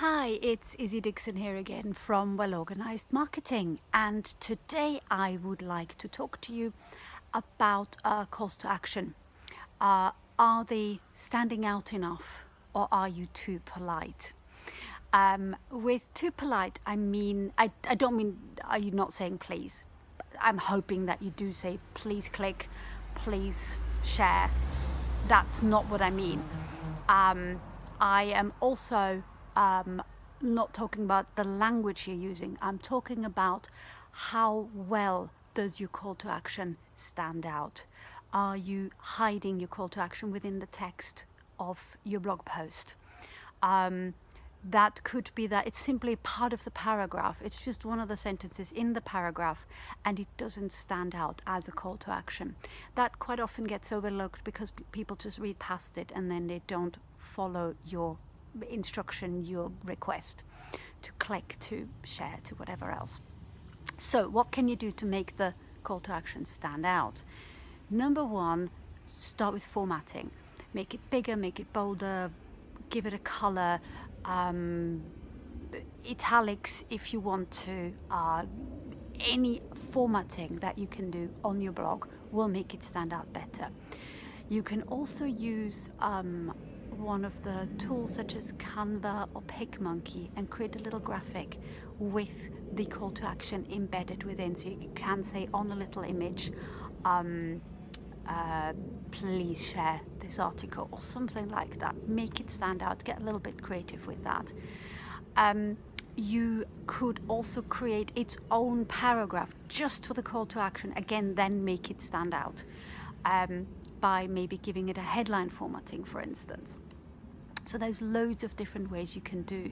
Hi, it's Izzy Dixon here again from Well Organized Marketing, and today I would like to talk to you about calls to action. Are they standing out enough, or are you too polite? With too polite, I don't mean are you not saying please. I'm hoping that you do say please click, please share. That's not what I mean. I am also not talking about the language you're using. I'm talking about how well does your call to action stand out. Are you hiding your call to action within the text of your blog post? That could be that it's simply part of the paragraph. It's just one of the sentences in the paragraph and it doesn't stand out as a call to action. That quite often gets overlooked because people just read past it and then they don't follow your instruction, your request to click, to share, to whatever else. So what can you do to make the call to action stand out? Number one, start with formatting. Make it bigger, make it bolder, give it a color, italics if you want to. Any formatting that you can do on your blog will make it stand out better. You can also use one of the tools such as Canva or PicMonkey and create a little graphic with the call to action embedded within. So you can say on a little image, please share this article or something like that. Make it stand out, get a little bit creative with that. You could also create its own paragraph just for the call to action, again, then make it stand out by maybe giving it a headline formatting, for instance. So there's loads of different ways you can do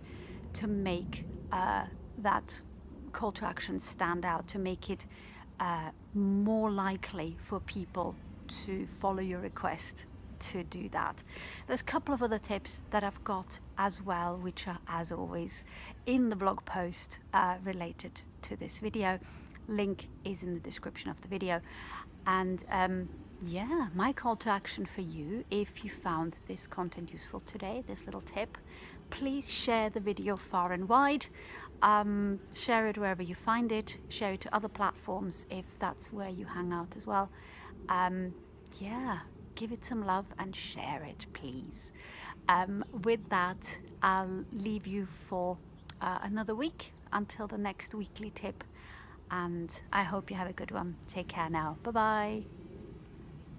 to make that call to action stand out, to make it more likely for people to follow your request to do that. There's a couple of other tips that I've got as well, which are, as always, in the blog post related to this video. Link is in the description of the video. And yeah, my call to action for you, if you found this content useful today, this little tip, please share the video far and wide. Share it wherever you find it. Share it to other platforms if that's where you hang out as well. Yeah, give it some love and share it, please. With that, I'll leave you for another week until the next weekly tip, and I hope you have a good one. Take care now. Bye bye.